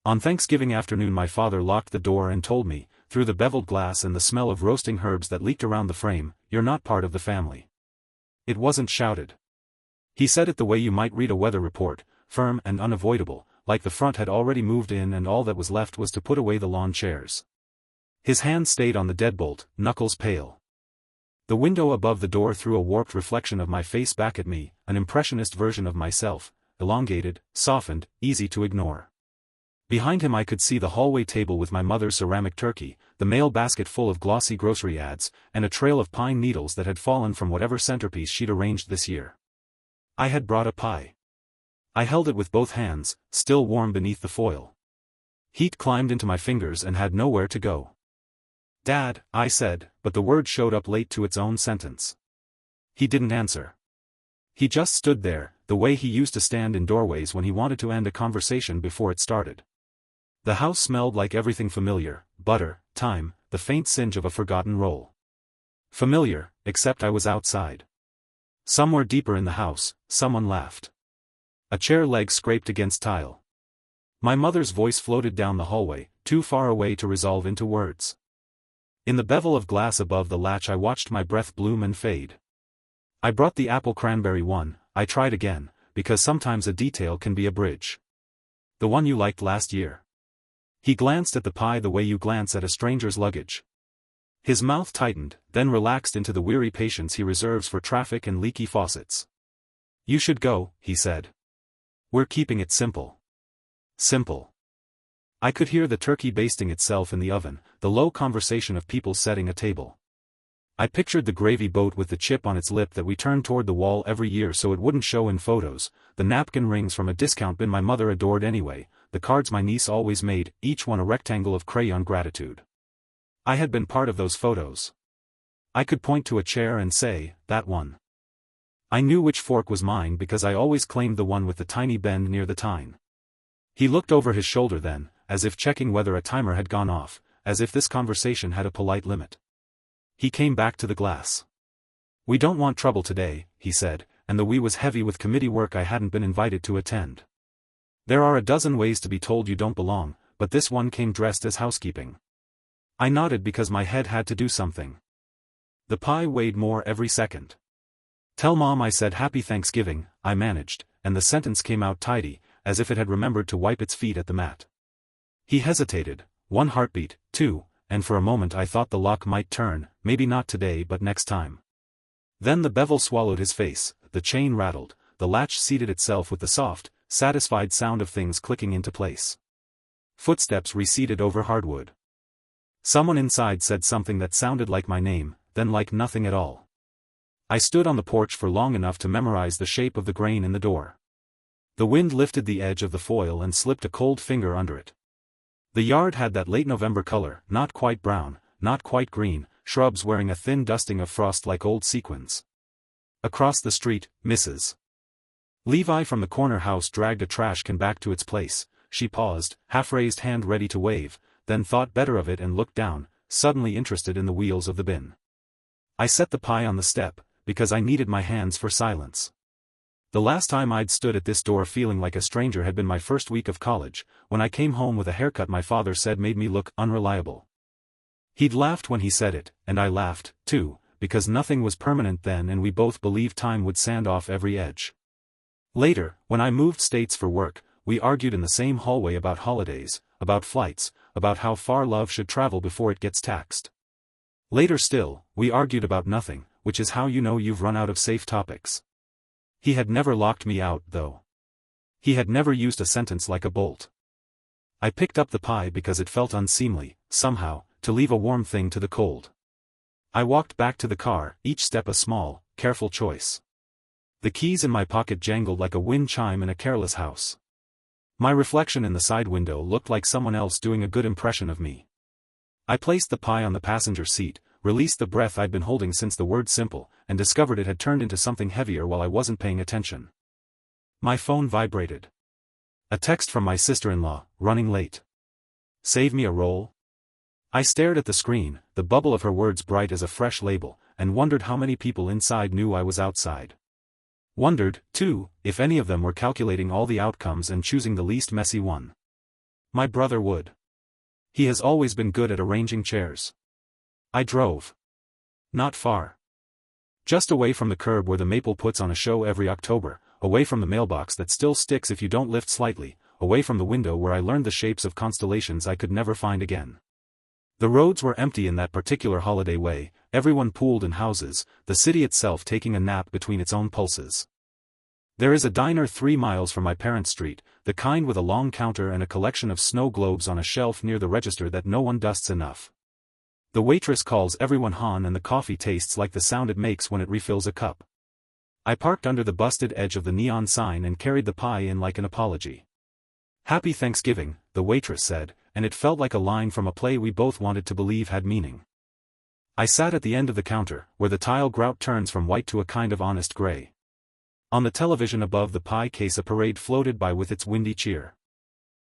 On Thanksgiving afternoon my father locked the door and told me, through the beveled glass and the smell of roasting herbs that leaked around the frame, "You're not part of the family." It wasn't shouted. He said it the way you might read a weather report, firm and unavoidable, like the front had already moved in and all that was left was to put away the lawn chairs. His hand stayed on the deadbolt, knuckles pale. The window above the door threw a warped reflection of my face back at me, an impressionist version of myself, elongated, softened, easy to ignore. Behind him I could see the hallway table with my mother's ceramic turkey, the mail basket full of glossy grocery ads, and a trail of pine needles that had fallen from whatever centerpiece she'd arranged this year. I had brought a pie. I held it with both hands, still warm beneath the foil. Heat climbed into my fingers and had nowhere to go. "Dad," I said, but the word showed up late to its own sentence. He didn't answer. He just stood there, the way he used to stand in doorways when he wanted to end a conversation before it started. The house smelled like everything familiar: butter, thyme, the faint singe of a forgotten roll. Familiar, except I was outside. Somewhere deeper in the house, someone laughed. A chair leg scraped against tile. My mother's voice floated down the hallway, too far away to resolve into words. In the bevel of glass above the latch I watched my breath bloom and fade. "I brought the apple cranberry one," I tried again, because sometimes a detail can be a bridge. "The one you liked last year." He glanced at the pie the way you glance at a stranger's luggage. His mouth tightened, then relaxed into the weary patience he reserves for traffic and leaky faucets. "You should go," he said. "We're keeping it simple." Simple. I could hear the turkey basting itself in the oven, the low conversation of people setting a table. I pictured the gravy boat with the chip on its lip that we turned toward the wall every year so it wouldn't show in photos, the napkin rings from a discount bin my mother adored anyway, the cards my niece always made, each one a rectangle of crayon gratitude. I had been part of those photos. I could point to a chair and say, "That one." I knew which fork was mine because I always claimed the one with the tiny bend near the tine. He looked over his shoulder then, as if checking whether a timer had gone off, as if this conversation had a polite limit. He came back to the glass. "We don't want trouble today," he said, and the "we" was heavy with committee work I hadn't been invited to attend. "There are a dozen ways to be told you don't belong, but this one came dressed as housekeeping." I nodded because my head had to do something. The pie weighed more every second. "Tell Mom I said Happy Thanksgiving," I managed, and the sentence came out tidy, as if it had remembered to wipe its feet at the mat. He hesitated, one heartbeat, two, and for a moment I thought the lock might turn, maybe not today but next time. Then the bevel swallowed his face, the chain rattled, the latch seated itself with the soft, satisfied sound of things clicking into place. Footsteps receded over hardwood. Someone inside said something that sounded like my name, then like nothing at all. I stood on the porch for long enough to memorize the shape of the grain in the door. The wind lifted the edge of the foil and slipped a cold finger under it. The yard had that late November color, not quite brown, not quite green, shrubs wearing a thin dusting of frost like old sequins. Across the street, Mrs. Levi from the corner house dragged a trash can back to its place. She paused, half-raised hand ready to wave, then thought better of it and looked down, suddenly interested in the wheels of the bin. I set the pie on the step, because I needed my hands for silence. The last time I'd stood at this door feeling like a stranger had been my first week of college, when I came home with a haircut my father said made me look unreliable. He'd laughed when he said it, and I laughed, too, because nothing was permanent then and we both believed time would sand off every edge. Later, when I moved states for work, we argued in the same hallway about holidays, about flights, about how far love should travel before it gets taxed. Later still, we argued about nothing, which is how you know you've run out of safe topics. He had never locked me out, though. He had never used a sentence like a bolt. I picked up the pie because it felt unseemly, somehow, to leave a warm thing to the cold. I walked back to the car, each step a small, careful choice. The keys in my pocket jangled like a wind chime in a careless house. My reflection in the side window looked like someone else doing a good impression of me. I placed the pie on the passenger seat, released the breath I'd been holding since the word simple, and discovered it had turned into something heavier while I wasn't paying attention. My phone vibrated. A text from my sister-in-law, running late. "Save me a roll?" I stared at the screen, the bubble of her words bright as a fresh label, and wondered how many people inside knew I was outside. Wondered, too, if any of them were calculating all the outcomes and choosing the least messy one. My brother would. He has always been good at arranging chairs. I drove. Not far. Just away from the curb where the maple puts on a show every October, away from the mailbox that still sticks if you don't lift slightly, away from the window where I learned the shapes of constellations I could never find again. The roads were empty in that particular holiday way, everyone pooled in houses, the city itself taking a nap between its own pulses. There is a diner 3 miles from my parents' street, the kind with a long counter and a collection of snow globes on a shelf near the register that no one dusts enough. The waitress calls everyone hon and the coffee tastes like the sound it makes when it refills a cup. I parked under the busted edge of the neon sign and carried the pie in like an apology. "Happy Thanksgiving," the waitress said, and it felt like a line from a play we both wanted to believe had meaning. I sat at the end of the counter, where the tile grout turns from white to a kind of honest gray. On the television above the pie case a parade floated by with its windy cheer.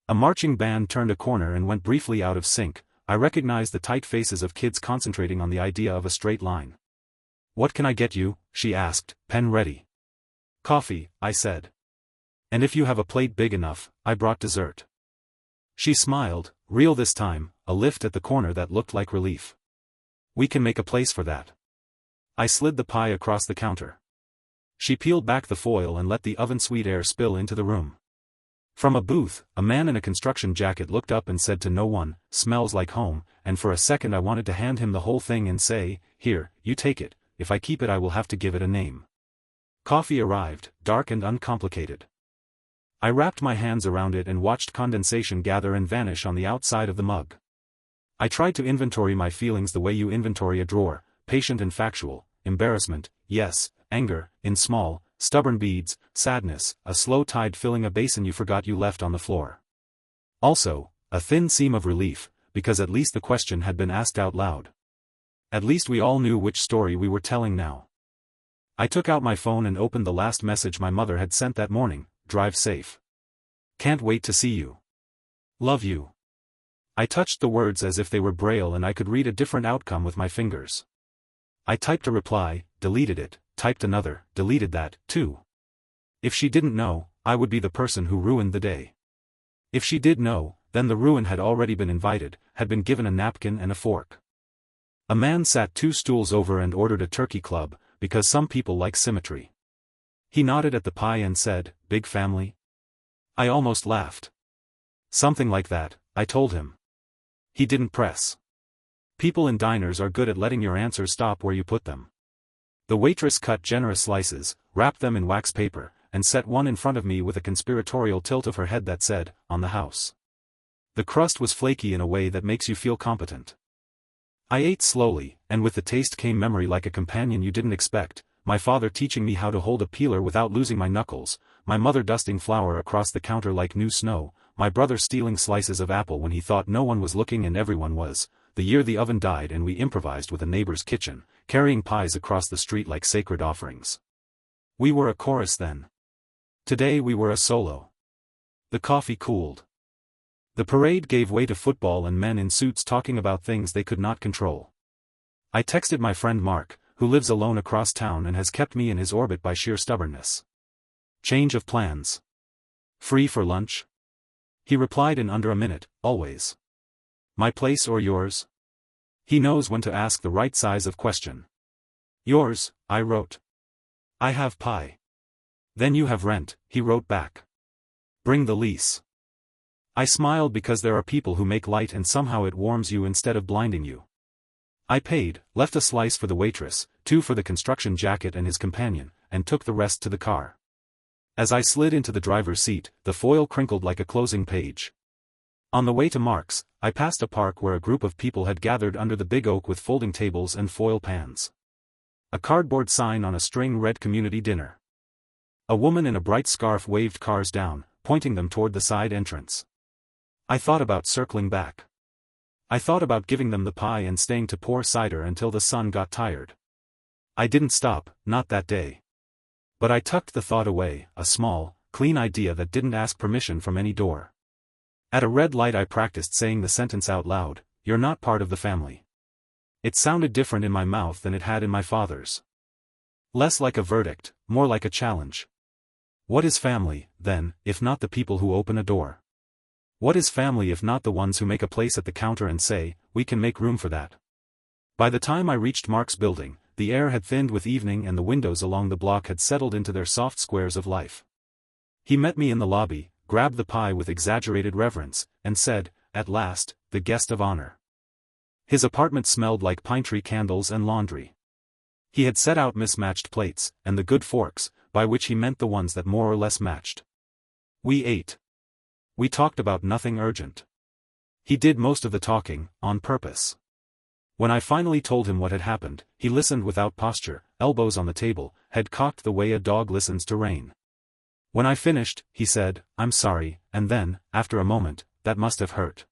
A marching band turned a corner and went briefly out of sync. I recognized the tight faces of kids concentrating on the idea of a straight line. "What can I get you?" she asked, pen ready. "Coffee," I said. "And if you have a plate big enough, I brought dessert." She smiled, real this time, a lift at the corner that looked like relief. "We can make a place for that." I slid the pie across the counter. She peeled back the foil and let the oven-sweet air spill into the room. From a booth, a man in a construction jacket looked up and said to no one, "Smells like home," and for a second I wanted to hand him the whole thing and say, "Here, you take it, if I keep it I will have to give it a name." Coffee arrived, dark and uncomplicated. I wrapped my hands around it and watched condensation gather and vanish on the outside of the mug. I tried to inventory my feelings the way you inventory a drawer, patient and factual, embarrassment, yes, anger, in small, stubborn beads, sadness, a slow tide filling a basin you forgot you left on the floor. Also, a thin seam of relief, because at least the question had been asked out loud. At least we all knew which story we were telling now. I took out my phone and opened the last message my mother had sent that morning: "Drive safe. Can't wait to see you. Love you." I touched the words as if they were braille and I could read a different outcome with my fingers. I typed a reply, deleted it, typed another, deleted that, too. If she didn't know, I would be the person who ruined the day. If she did know, then the ruin had already been invited, had been given a napkin and a fork. A man sat 2 stools over and ordered a turkey club, because some people like symmetry. He nodded at the pie and said, "Big family?" I almost laughed. "Something like that," I told him. He didn't press. People in diners are good at letting your answers stop where you put them. The waitress cut generous slices, wrapped them in wax paper, and set one in front of me with a conspiratorial tilt of her head that said, "On the house." The crust was flaky in a way that makes you feel competent. I ate slowly, and with the taste came memory like a companion you didn't expect, my father teaching me how to hold a peeler without losing my knuckles, my mother dusting flour across the counter like new snow, my brother stealing slices of apple when he thought no one was looking and everyone was, the year the oven died and we improvised with a neighbor's kitchen, carrying pies across the street like sacred offerings. We were a chorus then. Today we were a solo. The coffee cooled. The parade gave way to football and men in suits talking about things they could not control. I texted my friend Mark, who lives alone across town and has kept me in his orbit by sheer stubbornness. "Change of plans. Free for lunch?" He replied in under a minute, "Always. My place or yours?" He knows when to ask the right size of question. "Yours," I wrote. "I have pie." "Then you have rent," he wrote back. "Bring the lease." I smiled because there are people who make light and somehow it warms you instead of blinding you. I paid, left a slice for the waitress, 2 for the construction jacket and his companion, and took the rest to the car. As I slid into the driver's seat, the foil crinkled like a closing page. On the way to Mark's, I passed a park where a group of people had gathered under the big oak with folding tables and foil pans. A cardboard sign on a string read "Community Dinner." A woman in a bright scarf waved cars down, pointing them toward the side entrance. I thought about circling back. I thought about giving them the pie and staying to pour cider until the sun got tired. I didn't stop, not that day. But I tucked the thought away, a small, clean idea that didn't ask permission from any door. At a red light I practiced saying the sentence out loud, "You're not part of the family." It sounded different in my mouth than it had in my father's. Less like a verdict, more like a challenge. What is family, then, if not the people who open a door? What is family if not the ones who make a place at the counter and say, we can make room for that? By the time I reached Mark's building, the air had thinned with evening and the windows along the block had settled into their soft squares of life. He met me in the lobby, grabbed the pie with exaggerated reverence, and said, at last, the guest of honor. His apartment smelled like pine tree candles and laundry. He had set out mismatched plates, and the good forks, by which he meant the ones that more or less matched. We ate. We talked about nothing urgent. He did most of the talking, on purpose. When I finally told him what had happened, he listened without posture, elbows on the table, head cocked the way a dog listens to rain. When I finished, he said, I'm sorry, and then, after a moment, that must have hurt.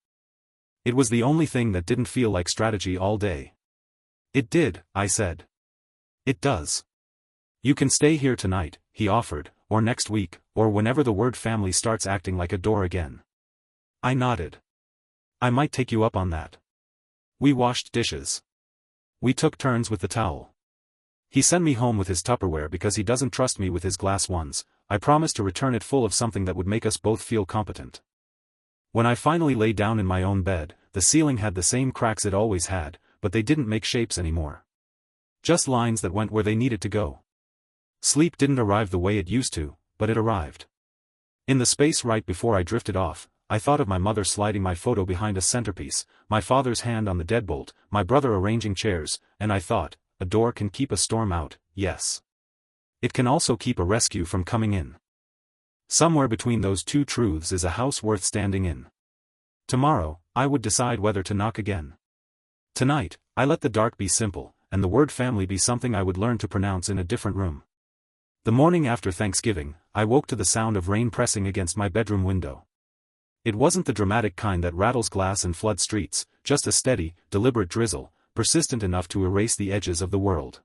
It was the only thing that didn't feel like strategy all day. It did, I said. It does. You can stay here tonight, he offered, or next week, or whenever the word family starts acting like a door again. I nodded. I might take you up on that. We washed dishes. We took turns with the towel. He sent me home with his Tupperware because he doesn't trust me with his glass ones. I promised to return it full of something that would make us both feel competent. When I finally lay down in my own bed, the ceiling had the same cracks it always had, but they didn't make shapes anymore. Just lines that went where they needed to go. Sleep didn't arrive the way it used to, but it arrived. In the space right before I drifted off, I thought of my mother sliding my photo behind a centerpiece, my father's hand on the deadbolt, my brother arranging chairs, and I thought, a door can keep a storm out, yes. It can also keep a rescue from coming in. Somewhere between those two truths is a house worth standing in. Tomorrow, I would decide whether to knock again. Tonight, I let the dark be simple, and the word family be something I would learn to pronounce in a different room. The morning after Thanksgiving, I woke to the sound of rain pressing against my bedroom window. It wasn't the dramatic kind that rattles glass and floods streets, just a steady, deliberate drizzle, persistent enough to erase the edges of the world.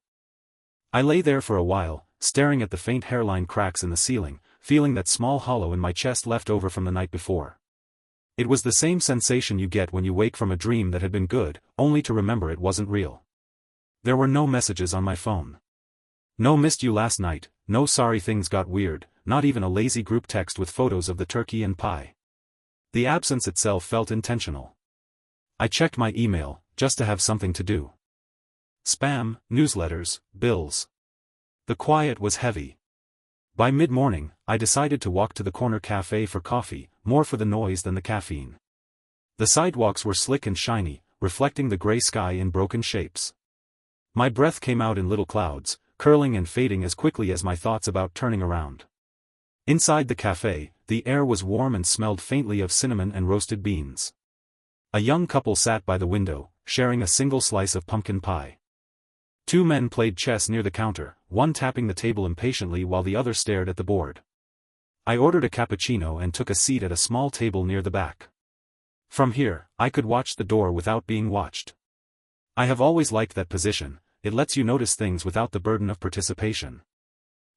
I lay there for a while, staring at the faint hairline cracks in the ceiling, feeling that small hollow in my chest left over from the night before. It was the same sensation you get when you wake from a dream that had been good, only to remember it wasn't real. There were no messages on my phone. No missed you last night, no sorry things got weird, not even a lazy group text with photos of the turkey and pie. The absence itself felt intentional. I checked my email, just to have something to do. Spam, newsletters, bills. The quiet was heavy. By mid-morning, I decided to walk to the corner cafe for coffee, more for the noise than the caffeine. The sidewalks were slick and shiny, reflecting the gray sky in broken shapes. My breath came out in little clouds, curling and fading as quickly as my thoughts about turning around. Inside the cafe, the air was warm and smelled faintly of cinnamon and roasted beans. A young couple sat by the window, sharing a single slice of pumpkin pie. Two men played chess near the counter, one tapping the table impatiently while the other stared at the board. I ordered a cappuccino and took a seat at a small table near the back. From here, I could watch the door without being watched. I have always liked that position, it lets you notice things without the burden of participation.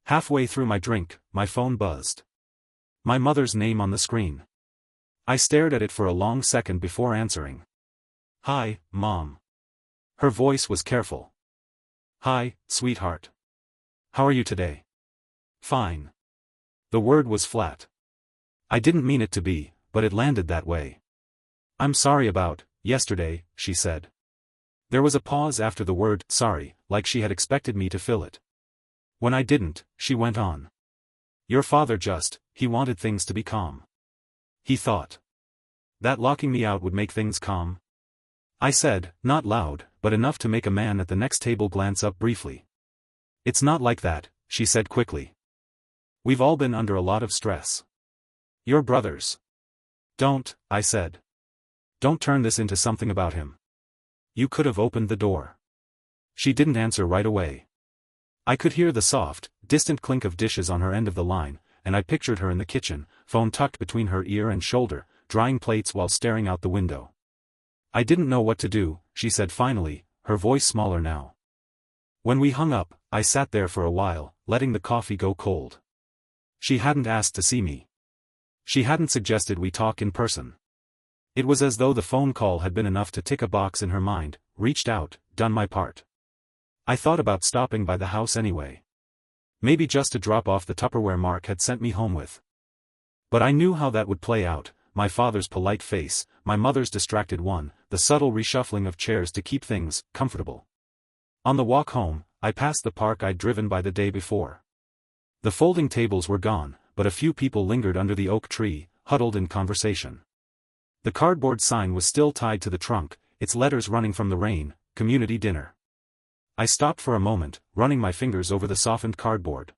Halfway through my drink, my phone buzzed. My mother's name on the screen. I stared at it for a long second before answering. Hi, Mom. Her voice was careful. Hi, sweetheart. How are you today? Fine. The word was flat. I didn't mean it to be, but it landed that way. I'm sorry about yesterday, she said. There was a pause after the word sorry, like she had expected me to fill it. When I didn't, she went on. Your father he wanted things to be calm. He thought that locking me out would make things calm. I said, not loud, but enough to make a man at the next table glance up briefly. It's not like that, she said quickly. We've all been under a lot of stress. Your brothers. Don't, I said. Don't turn this into something about him. You could have opened the door. She didn't answer right away. I could hear the soft, distant clink of dishes on her end of the line, and I pictured her in the kitchen, phone tucked between her ear and shoulder, drying plates while staring out the window. I didn't know what to do, she said finally, her voice smaller now. When we hung up, I sat there for a while, letting the coffee go cold. She hadn't asked to see me. She hadn't suggested we talk in person. It was as though the phone call had been enough to tick a box in her mind, reached out, done my part. I thought about stopping by the house anyway. Maybe just to drop off the Tupperware Mark had sent me home with. But I knew how that would play out, my father's polite face, my mother's distracted one, the subtle reshuffling of chairs to keep things comfortable. On the walk home, I passed the park I'd driven by the day before. The folding tables were gone, but a few people lingered under the oak tree, huddled in conversation. The cardboard sign was still tied to the trunk, its letters running from the rain, community dinner. I stopped for a moment, running my fingers over the softened cardboard.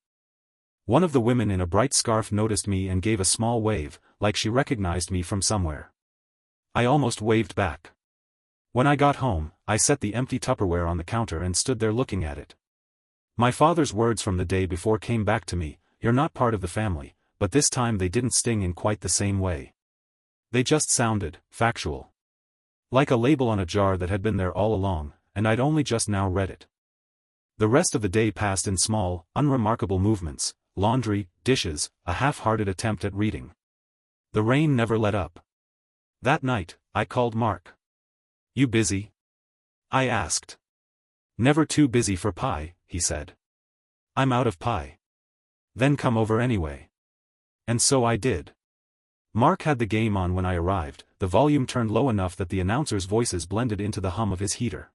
One of the women in a bright scarf noticed me and gave a small wave, like she recognized me from somewhere. I almost waved back. When I got home, I set the empty Tupperware on the counter and stood there looking at it. My father's words from the day before came back to me, "You're not part of the family," but this time they didn't sting in quite the same way. They just sounded factual. Like a label on a jar that had been there all along, and I'd only just now read it. The rest of the day passed in small, unremarkable movements: laundry, dishes, a half-hearted attempt at reading. The rain never let up. That night, I called Mark. "You busy?" I asked. "Never too busy for pie," he said. "I'm out of pie." "Then come over anyway." And so I did. Mark had the game on when I arrived, the volume turned low enough that the announcers' voices blended into the hum of his heater.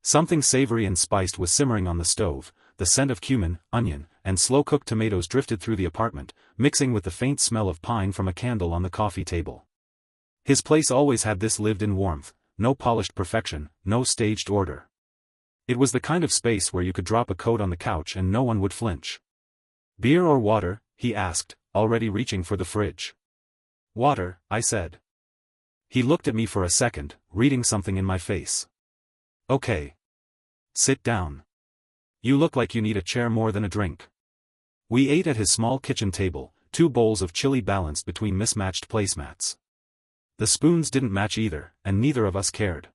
Something savory and spiced was simmering on the stove, the scent of cumin, onion, and slow-cooked tomatoes drifted through the apartment, mixing with the faint smell of pine from a candle on the coffee table. His place always had this lived-in warmth, no polished perfection, no staged order. It was the kind of space where you could drop a coat on the couch and no one would flinch. "Beer or water?" he asked, already reaching for the fridge. "Water," I said. He looked at me for a second, reading something in my face. "Okay. Sit down. You look like you need a chair more than a drink." We ate at his small kitchen table, 2 bowls of chili balanced between mismatched placemats. The spoons didn't match either, and neither of us cared.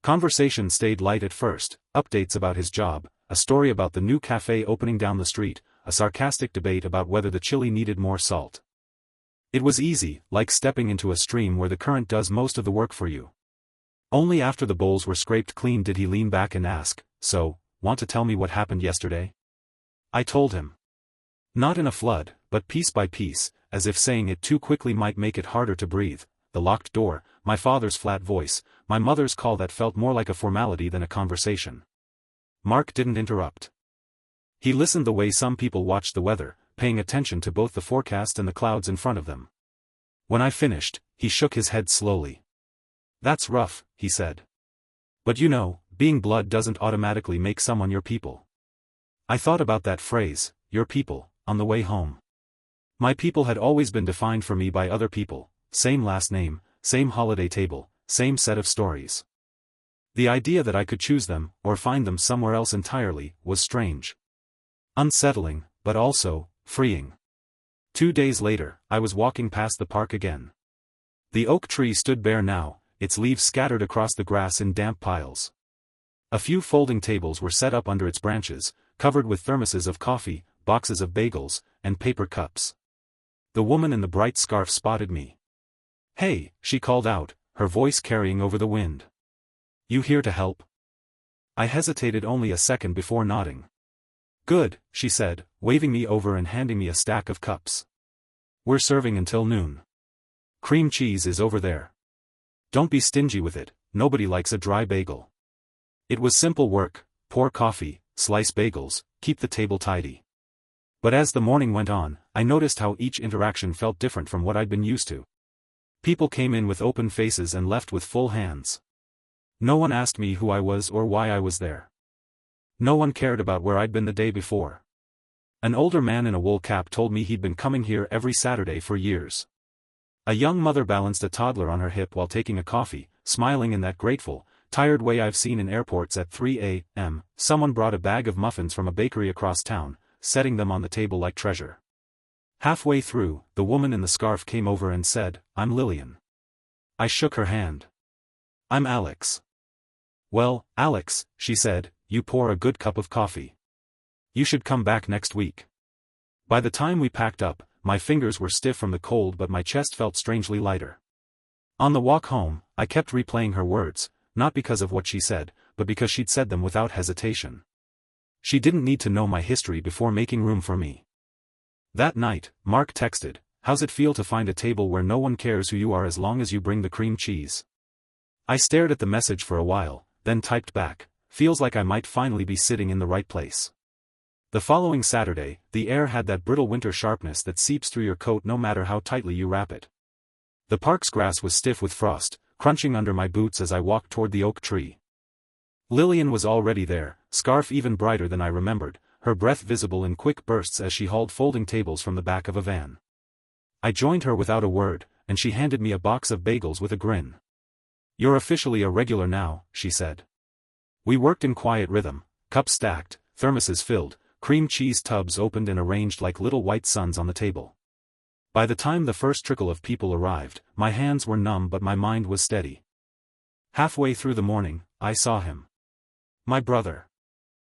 Conversation stayed light at first: updates about his job, a story about the new cafe opening down the street, a sarcastic debate about whether the chili needed more salt. It was easy, like stepping into a stream where the current does most of the work for you. Only after the bowls were scraped clean did he lean back and ask, "So, want to tell me what happened yesterday?" I told him. Not in a flood, but piece by piece, as if saying it too quickly might make it harder to breathe: the locked door, my father's flat voice, my mother's call that felt more like a formality than a conversation. Mark didn't interrupt. He listened the way some people watch the weather, paying attention to both the forecast and the clouds in front of them. When I finished, he shook his head slowly. "That's rough," he said. "But you know, being blood doesn't automatically make someone your people." I thought about that phrase, "your people," on the way home. My people had always been defined for me by other people, same last name, same holiday table, same set of stories. The idea that I could choose them, or find them somewhere else entirely, was strange. Unsettling, but also freeing. 2 days later, I was walking past the park again. The oak tree stood bare now, its leaves scattered across the grass in damp piles. A few folding tables were set up under its branches, covered with thermoses of coffee, boxes of bagels, and paper cups. The woman in the bright scarf spotted me. "Hey," she called out, her voice carrying over the wind. "You here to help?" I hesitated only a second before nodding. "Good," she said, waving me over and handing me a stack of cups. "We're serving until noon. Cream cheese is over there. Don't be stingy with it, nobody likes a dry bagel." It was simple work: pour coffee, slice bagels, keep the table tidy. But as the morning went on, I noticed how each interaction felt different from what I'd been used to. People came in with open faces and left with full hands. No one asked me who I was or why I was there. No one cared about where I'd been the day before. An older man in a wool cap told me he'd been coming here every Saturday for years. A young mother balanced a toddler on her hip while taking a coffee, smiling in that grateful, tired way I've seen in airports at 3 a.m. Someone brought a bag of muffins from a bakery across town, setting them on the table like treasure. Halfway through, the woman in the scarf came over and said, "I'm Lillian." I shook her hand. "I'm Alex." "Well, Alex," she said, "you pour a good cup of coffee. You should come back next week." By the time we packed up, my fingers were stiff from the cold but my chest felt strangely lighter. On the walk home, I kept replaying her words, not because of what she said, but because she'd said them without hesitation. She didn't need to know my history before making room for me. That night, Mark texted, how's it feel to find a table where no one cares who you are as long as you bring the cream cheese? I stared at the message for a while, then typed back, feels like I might finally be sitting in the right place. The following Saturday, the air had that brittle winter sharpness that seeps through your coat no matter how tightly you wrap it. The park's grass was stiff with frost, crunching under my boots as I walked toward the oak tree. Lillian was already there, scarf even brighter than I remembered, her breath visible in quick bursts as she hauled folding tables from the back of a van. I joined her without a word, and she handed me a box of bagels with a grin. "You're officially a regular now," she said. We worked in quiet rhythm, cups stacked, thermoses filled, cream cheese tubs opened and arranged like little white suns on the table. By the time the first trickle of people arrived, my hands were numb but my mind was steady. Halfway through the morning, I saw him. My brother.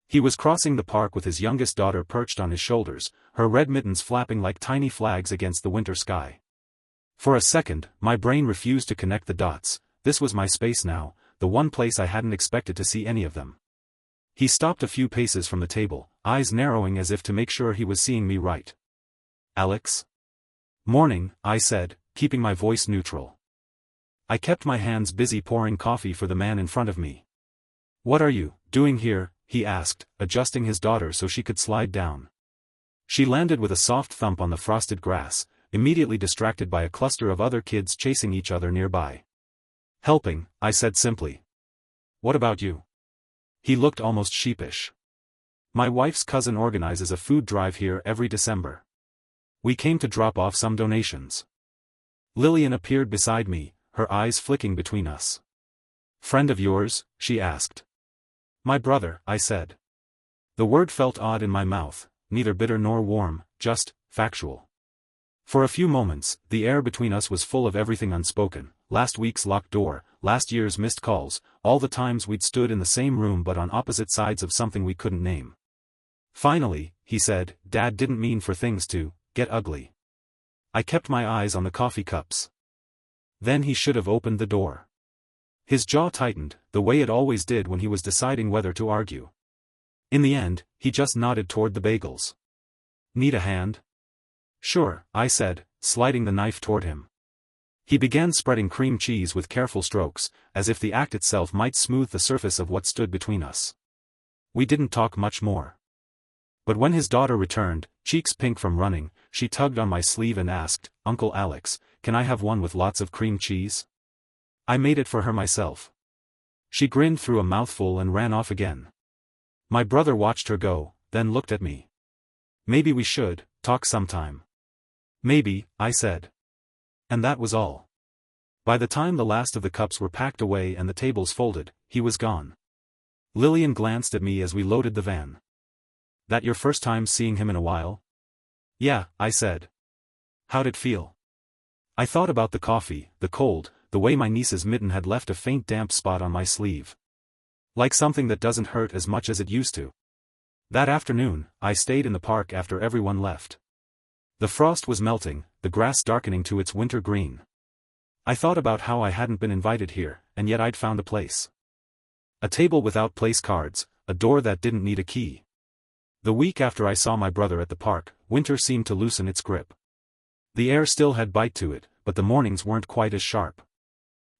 He was crossing the park with his youngest daughter perched on his shoulders, her red mittens flapping like tiny flags against the winter sky. For a second, my brain refused to connect the dots. This was my space now, the one place I hadn't expected to see any of them. He stopped a few paces from the table, eyes narrowing as if to make sure he was seeing me right. "Alex?" "Morning," I said, keeping my voice neutral. I kept my hands busy pouring coffee for the man in front of me. "What are you doing here?" he asked, adjusting his daughter so she could slide down. She landed with a soft thump on the frosted grass, immediately distracted by a cluster of other kids chasing each other nearby. "Helping," I said simply. "What about you?" He looked almost sheepish. "My wife's cousin organizes a food drive here every December. We came to drop off some donations." Lillian appeared beside me, her eyes flicking between us. "Friend of yours?" she asked. "My brother," I said. The word felt odd in my mouth, neither bitter nor warm, just factual. For a few moments, the air between us was full of everything unspoken, last week's locked door, last year's missed calls, all the times we'd stood in the same room but on opposite sides of something we couldn't name. Finally, he said, "Dad didn't mean for things to get ugly." I kept my eyes on the coffee cups. Then he should have opened the door. His jaw tightened, the way it always did when he was deciding whether to argue. In the end, he just nodded toward the bagels. "Need a hand?" "Sure," I said, sliding the knife toward him. He began spreading cream cheese with careful strokes, as if the act itself might smooth the surface of what stood between us. We didn't talk much more. But when his daughter returned, cheeks pink from running, she tugged on my sleeve and asked, "Uncle Alex, can I have one with lots of cream cheese?" I made it for her myself. She grinned through a mouthful and ran off again. My brother watched her go, then looked at me. "Maybe we should talk sometime." "Maybe," I said. And that was all. By the time the last of the cups were packed away and the tables folded, he was gone. Lillian glanced at me as we loaded the van. "That your first time seeing him in a while?" "Yeah," I said. "How'd it feel?" I thought about the coffee, the cold, the way my niece's mitten had left a faint damp spot on my sleeve. Like something that doesn't hurt as much as it used to. That afternoon, I stayed in the park after everyone left. The frost was melting, the grass darkening to its winter green. I thought about how I hadn't been invited here, and yet I'd found a place. A table without place cards, a door that didn't need a key. The week after I saw my brother at the park, winter seemed to loosen its grip. The air still had bite to it, but the mornings weren't quite as sharp.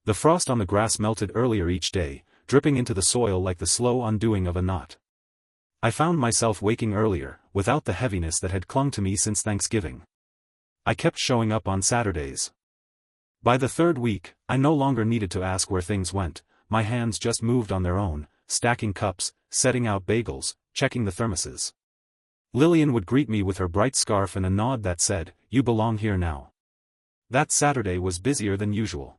The frost on the grass melted earlier each day, dripping into the soil like the slow undoing of a knot. I found myself waking earlier, without the heaviness that had clung to me since Thanksgiving. I kept showing up on Saturdays. By the third week, I no longer needed to ask where things went, my hands just moved on their own, stacking cups, setting out bagels, checking the thermoses. Lillian would greet me with her bright scarf and a nod that said, "You belong here now." That Saturday was busier than usual.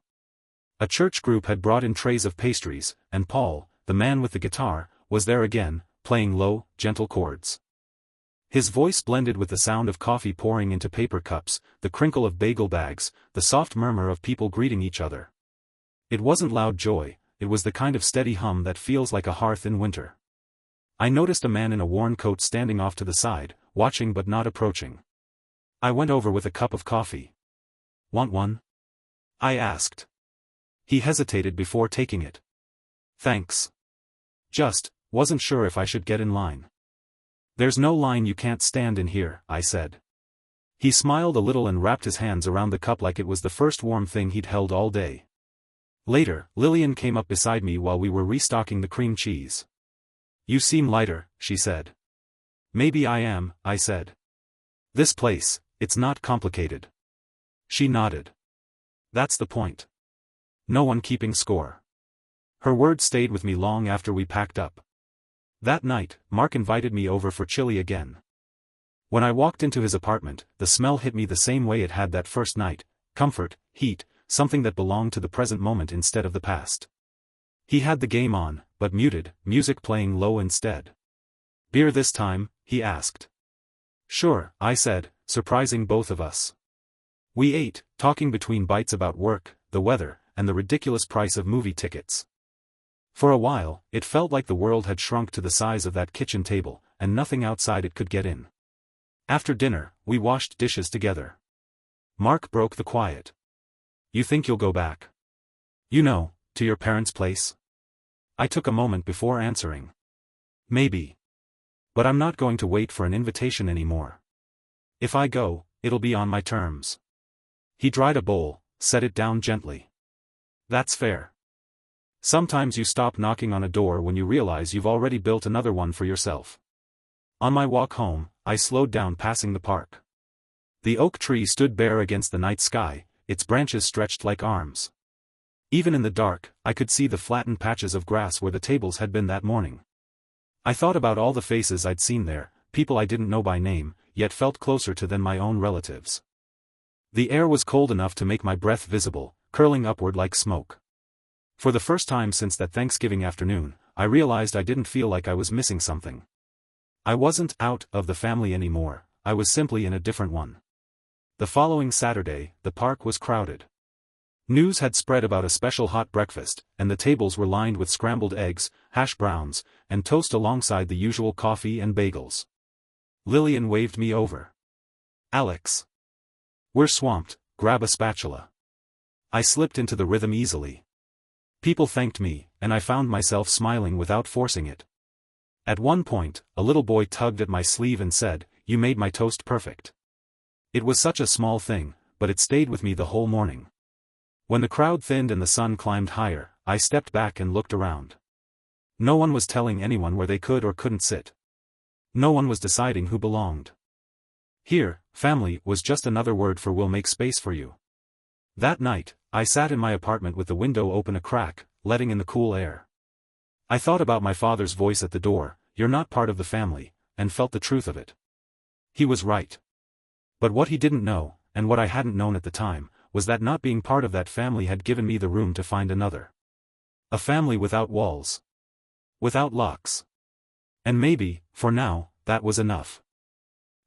A church group had brought in trays of pastries, and Paul, the man with the guitar, was there again, playing low, gentle chords. His voice blended with the sound of coffee pouring into paper cups, the crinkle of bagel bags, the soft murmur of people greeting each other. It wasn't loud joy, it was the kind of steady hum that feels like a hearth in winter. I noticed a man in a worn coat standing off to the side, watching but not approaching. I went over with a cup of coffee. "Want one?" I asked. He hesitated before taking it. "Thanks. Wasn't sure if I should get in line." "There's no line you can't stand in here," I said. He smiled a little and wrapped his hands around the cup like it was the first warm thing he'd held all day. Later, Lillian came up beside me while we were restocking the cream cheese. "You seem lighter," she said. "Maybe I am," I said. "This place, it's not complicated." She nodded. "That's the point. No one keeping score." Her words stayed with me long after we packed up. That night, Mark invited me over for chili again. When I walked into his apartment, the smell hit me the same way it had that first night: comfort, heat, something that belonged to the present moment instead of the past. He had the game on, but muted, music playing low instead. "Beer this time?" he asked. "Sure," I said, surprising both of us. We ate, talking between bites about work, the weather, and the ridiculous price of movie tickets. For a while, it felt like the world had shrunk to the size of that kitchen table, and nothing outside it could get in. After dinner, we washed dishes together. Mark broke the quiet. "You think you'll go back? You know, to your parents' place?" I took a moment before answering. "Maybe. But I'm not going to wait for an invitation anymore. If I go, it'll be on my terms." He dried a bowl, set it down gently. "That's fair. Sometimes you stop knocking on a door when you realize you've already built another one for yourself." On my walk home, I slowed down passing the park. The oak tree stood bare against the night sky, its branches stretched like arms. Even in the dark, I could see the flattened patches of grass where the tables had been that morning. I thought about all the faces I'd seen there, people I didn't know by name, yet felt closer to than my own relatives. The air was cold enough to make my breath visible, curling upward like smoke. For the first time since that Thanksgiving afternoon, I realized I didn't feel like I was missing something. I wasn't out of the family anymore, I was simply in a different one. The following Saturday, the park was crowded. News had spread about a special hot breakfast, and the tables were lined with scrambled eggs, hash browns, and toast alongside the usual coffee and bagels. Lillian waved me over. "Alex. We're swamped, grab a spatula." I slipped into the rhythm easily. People thanked me, and I found myself smiling without forcing it. At one point, a little boy tugged at my sleeve and said, "You made my toast perfect." It was such a small thing, but it stayed with me the whole morning. When the crowd thinned and the sun climbed higher, I stepped back and looked around. No one was telling anyone where they could or couldn't sit. No one was deciding who belonged. Here, family was just another word for "we'll make space for you." That night, I sat in my apartment with the window open a crack, letting in the cool air. I thought about my father's voice at the door, "You're not part of the family," and felt the truth of it. He was right. But what he didn't know, and what I hadn't known at the time, was that not being part of that family had given me the room to find another. A family without walls. Without locks. And maybe, for now, that was enough.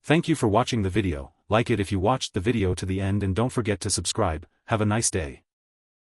Thank you for watching the video. Like it if you watched the video to the end and don't forget to subscribe. Have a nice day.